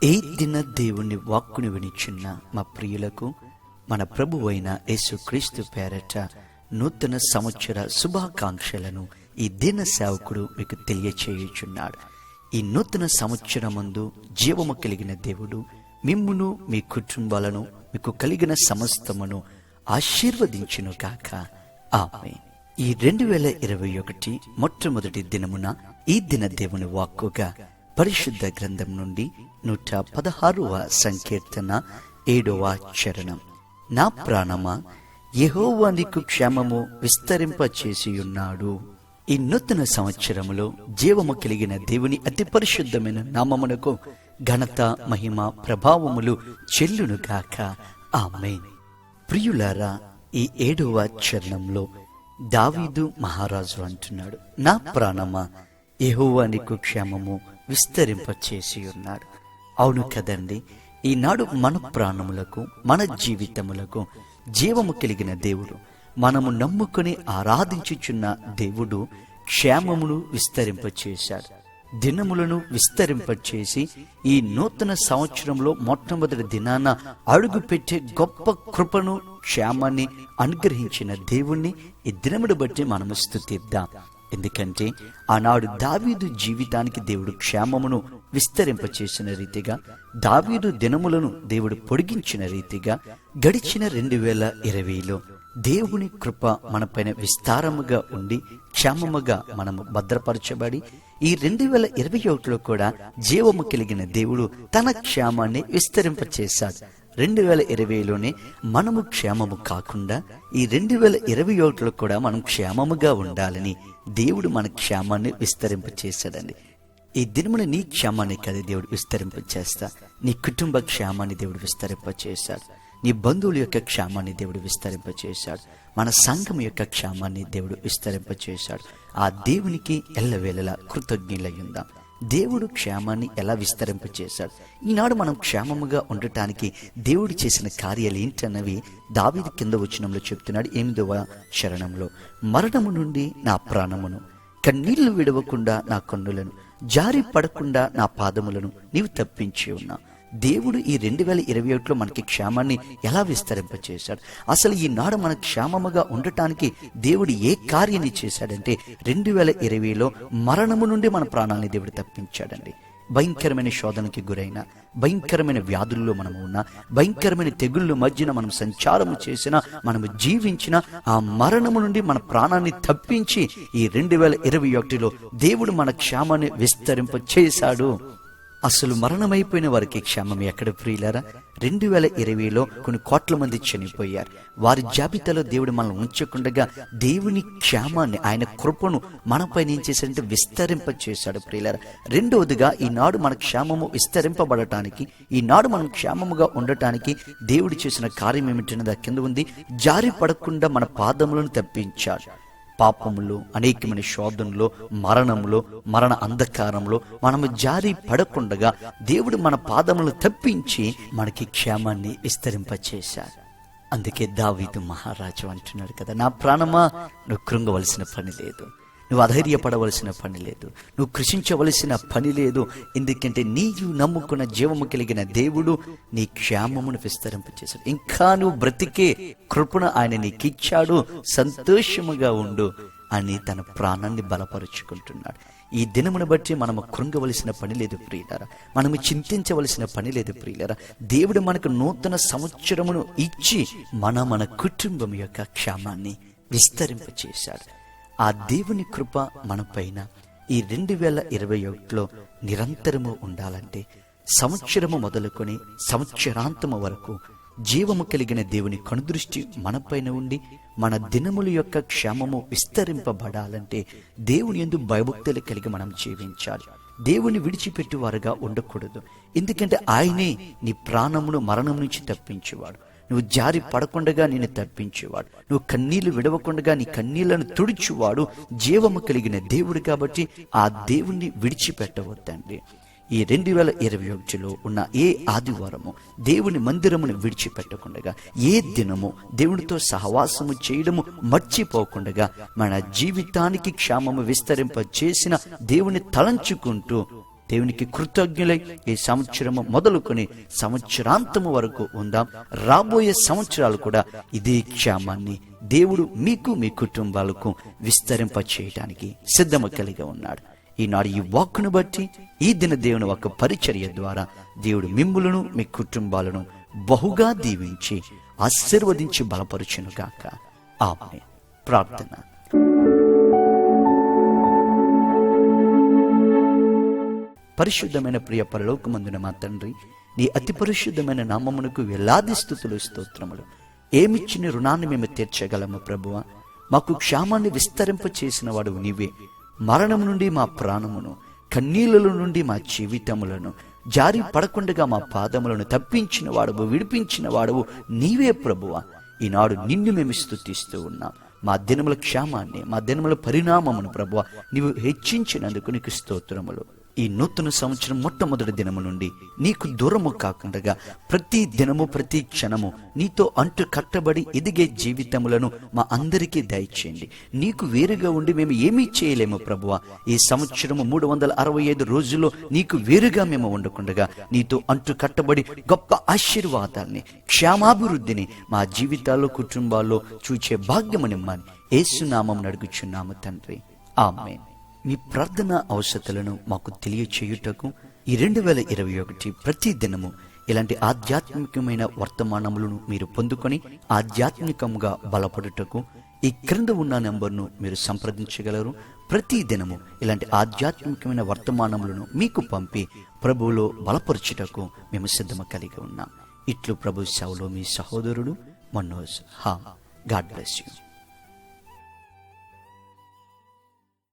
ఈ దిన దేవుని వాక్కుని వినిచున్న మా ప్రియులకు మన ప్రభువైన యేసుక్రీస్తు పేరట నూతన సంవత్సర శుభాకాంక్షలను ఈ దిన సేవకుడు మీకు తెలియచేయుచున్నాడు. ఈ నూతన సంవత్సరమందు జీవము కలిగిన దేవుడు మిమ్మును మీ కుటుంబాలను మీకు కలిగిన సమస్తమును ఆశీర్వదించును గాక. ఆమేన్. ఈ 2021 మొట్టమొదటి దినమున ఈ దిన దేవుని వాక్కుగా పరిశుద్ధ గ్రంథం నుండి 116వ సంకీర్తన 7వ చరణం. నా ప్రాణమా, యెహోవా నీకు క్షేమము విస్తరింపచేసియున్నాడు. ఈ నూతన సంవత్సరములో జీవము కలిగిన దేవుని అతి పరిశుద్ధమైన నామమునకు ఘనత, మహిమ, ప్రభావములు చెల్లును గాక. ఆమేన్. ప్రియులారా, ఈ 7వ చరణంలో దావీదు మహారాజు అంటున్నాడు, నా ప్రాణమా, యెహోవా నీకు క్షేమము విస్తరింపచేసి ఉన్నాడు. అవును కదండి, ఈనాడు మన ప్రాణములకు, మన జీవితములకు జీవము కలిగిన దేవుడు, మనము నమ్ముకుని ఆరాధించుచున్న దేవుడు క్షేమమును విస్తరింపచేశాడు, దినములను విస్తరింపచేసి ఈ నూతన సంవత్సరంలో మొట్టమొదటి దినాన అడుగుపెట్టే గొప్ప కృపను, క్షేమాన్ని అనుగ్రహించిన దేవుణ్ణి ఈ దినమును బట్టి మనము స్తుతిద్దాం. ఎందుకంటే ఆనాడు దావీదు జీవితానికి దేవుడు క్షేమమును విస్తరింపచేసిన రీతిగా, దావీదు దినములను దేవుడు పొడిగించిన రీతిగా గడిచిన 2020లో దేవుని కృప మనపైన విస్తారముగా ఉండి క్షేమముగా మనము భద్రపరచబడి ఈ 2021లో కూడా జీవము కలిగిన దేవుడు తన క్షేమాన్ని విస్తరింపచేశాడు. 2020లోనే మనము క్షేమము కాకుండా ఈ 2021లో కూడా మనం క్షేమముగా ఉండాలని దేవుడు మన క్షేమాన్ని విస్తరింపచేశాడండి. ఈ దినమున నీ క్షేమాన్ని కదా దేవుడు విస్తరింపచేస్తా, నీ కుటుంబ క్షేమాన్ని దేవుడు విస్తరింపచేశాడు, నీ బంధువుల యొక్క క్షేమాన్ని దేవుడు విస్తరింపచేశాడు, మన సంఘం యొక్క క్షేమాన్ని దేవుడు విస్తరింపచేశాడు. ఆ దేవునికి ఎల్లవేళలా కృతజ్ఞులయ్యుందాం. దేవుడు క్షేమాన్ని ఎలా విస్తరింపచేశాడు, ఈనాడు మనం క్షేమముగా ఉండటానికి దేవుడు చేసిన కార్యాలు ఏంటన్నవి దావీదు కింద వచనంలో చెప్తున్నాడు. 8వ చరణంలో, మరణము నుండి నా ప్రాణమును, కన్నీళ్లు విడవకుండా నా కన్నులను, జారి పడకుండా నా పాదములను నీవు తప్పించి ఉన్నావు. దేవుడు ఈ 2021లో మనకి క్షేమాన్ని ఎలా విస్తరింపచేశాడు, అసలు ఈనాడు మన క్షేమముగా ఉండటానికి దేవుడు ఏ కార్యాన్ని చేశాడంటే 2020లో మరణము నుండి మన ప్రాణాలని దేవుడు తప్పించాడండి. భయంకరమైన శోధనకి గురైన, భయంకరమైన వ్యాధుల్లో మనము ఉన్న, భయంకరమైన తెగుళ్ళ మధ్యన మనం సంచారము చేసిన, మనము జీవించిన ఆ మరణము నుండి మన ప్రాణాన్ని తప్పించి ఈ 2021లో దేవుడు మన క్షేమాన్ని విస్తరింప చేశాడు. అసలు మరణమైపోయిన వారికి క్షేమం ఎక్కడ ప్రియులారా? 2020లో కొన్ని కోట్ల మంది చనిపోయారు. వారి జాబితాలో దేవుడు మనల్ని ఉంచకుండగా దేవుని క్షేమాన్ని, ఆయన కృపను మనపైన ఏం చేశాడంటే విస్తరింప చేశాడు ప్రియులారా. రెండవదిగా, ఈనాడు మన క్షేమము విస్తరింపబడటానికి, ఈనాడు మనం క్షేమముగా ఉండటానికి దేవుడు చేసిన కార్యం ఏమిటన్నది కింద ఉంది. జారి పడకుండా మన పాదములను తప్పించాడు. పాపములో, అనేకమైన శోధనలో, మరణంలో, మరణ అంధకారంలో మనము జారి పడకుండగా దేవుడు మన పాదములు తప్పించి మనకి క్షేమాన్ని విస్తరింపచేశాడు. అందుకే దావీదు మహారాజు అంటున్నాడు కదా, నా ప్రాణమా, నువ్వు కృంగవలసిన పని లేదు, నువ్వు అధైర్యపడవలసిన పని లేదు, నువ్వు కృషించవలసిన పని లేదు. ఎందుకంటే నీవు నమ్ముకున్న జీవము కలిగిన దేవుడు నీ క్షేమమును విస్తరింపచేశాడు. ఇంకా నువ్వు బ్రతికే కృపను ఆయన నీకిచ్చాడు, సంతోషముగా ఉండు అని తన ప్రాణాన్ని బలపరుచుకుంటున్నాడు. ఈ దినమును బట్టి మనము కృంగవలసిన పని లేదు ప్రియులారా, మనము చింతించవలసిన పని లేదు ప్రియులారా. దేవుడు మనకు నూతన సంవత్సరమును ఇచ్చి మన కుటుంబం యొక్క క్షేమాన్ని విస్తరింపచేశాడు. ఆ దేవుని కృప మన పైన ఈ 2021లో నిరంతరము ఉండాలంటే సంవత్సరము మొదలుకొని సంవత్సరాంతము వరకు జీవము కలిగిన దేవుని కనుదృష్టి మన పైన ఉండి మన దినముల యొక్క క్షేమము విస్తరింపబడాలంటే దేవుని యందు భయభక్తులు కలిగి మనం జీవించాలి. దేవుని విడిచిపెట్టువారుగా ఉండకూడదు. ఎందుకంటే ఆయనే నీ ప్రాణమును మరణం నుంచి తప్పించేవాడు. నువ్వు జారి పడకుండగా నేను తప్పించేవాడు, నువ్వు కన్నీళ్లు విడవకుండగా నీ కన్నీళ్లను తుడిచువాడు జీవము కలిగిన దేవుడు. కాబట్టి ఆ దేవుణ్ణి విడిచిపెట్టవద్దండి. ఈ 2021లో ఉన్న ఏ ఆదివారము దేవుని మందిరమును విడిచిపెట్టకుండగా, ఏ దినము దేవునితో సహవాసము చేయడము మర్చిపోకుండగా, మన జీవితానికి క్షేమము విస్తరింప చేసిన దేవుని తలంచుకుంటూ దేవునికి కృతజ్ఞులై ఈ సంవత్సరము మొదలుకొని సంవత్సరాంతము వరకు ఉందాం. రాబోయే సంవత్సరాలు కూడా ఇదే క్షేమాన్ని దేవుడు మీకు మీ కుటుంబాలకు విస్తరింప చేయడానికి సిద్ధము కలిగి ఉన్నాడు. ఈనాడు ఈ వాక్కును బట్టి ఈ దిన దేవుని ఒక పరిచర్య ద్వారా దేవుడు మిమ్ములను మీ కుటుంబాలను బహుగా దీవించి ఆశీర్వదించి బలపరుచును గాక. ఆమేన్. ప్రార్థన. పరిశుద్ధమైన ప్రియ పరలోకమందున మా తండ్రి, నీ అతి పరిశుద్ధమైన నామమునకు వేలాది స్తుతులు స్తోత్రములు. ఏమిచ్చిన రుణాన్ని మేము తీర్చగలము ప్రభువా? మాకు క్షేమాన్ని విస్తరింప చేసిన వాడు నీవే. మరణం నుండి మా ప్రాణమును, కన్నీళ్ళ నుండి మా జీవితములను, జారి పడకుండగా మా పాదములను తప్పించిన వాడవు, విడిపించిన వాడవు నీవే ప్రభువా. ఈనాడు నిన్ను మేము స్తుతిస్తూ ఉన్నాం. మా దినముల క్షేమాన్ని, మా దినముల పరిణామమును ప్రభువా నీవు హెచ్చించినందుకు నీకు స్తోత్రములు. ఈ నూతన సంవత్సరం మొట్టమొదటి దినము నుండి నీకు దూరము కాకుండా ప్రతి దినము ప్రతి క్షణము నీతో అంటు కట్టబడి ఎదిగే జీవితములను మా అందరికీ దయచేయండి. నీకు వేరుగా ఉండి మేము ఏమీ చేయలేము ప్రభువా. ఈ సంవత్సరము 365 రోజుల్లో నీకు వేరుగా మేము ఉండకుండగా నీతో అంటు కట్టబడి గొప్ప ఆశీర్వాదాల్ని, క్షేమాభివృద్ధిని మా జీవితాల్లో, కుటుంబాల్లో చూచే భాగ్యమునిమ్మని యేసు నామమున అడుగుచున్నాము తండ్రి. ఆమేన్. మీ ప్రార్థన అవసరతలను మాకు తెలియచేయుటకు ఈ 2021 ప్రతి దినము ఇలాంటి ఆధ్యాత్మికమైన వర్తమానములను మీరు పొందుకొని ఆధ్యాత్మికంగా బలపడుటకు ఈ క్రింద ఉన్న నెంబర్ను మీరు సంప్రదించగలరు. ప్రతి దినము ఇలాంటి ఆధ్యాత్మికమైన వర్తమానములను మీకు పంపి ప్రభువులో బలపరచుటకు మేము సిద్ధము కలిగి ఉన్నాం. ఇట్లు ప్రభు సేవలో మీ సహోదరుడు మనోజ్. God bless you.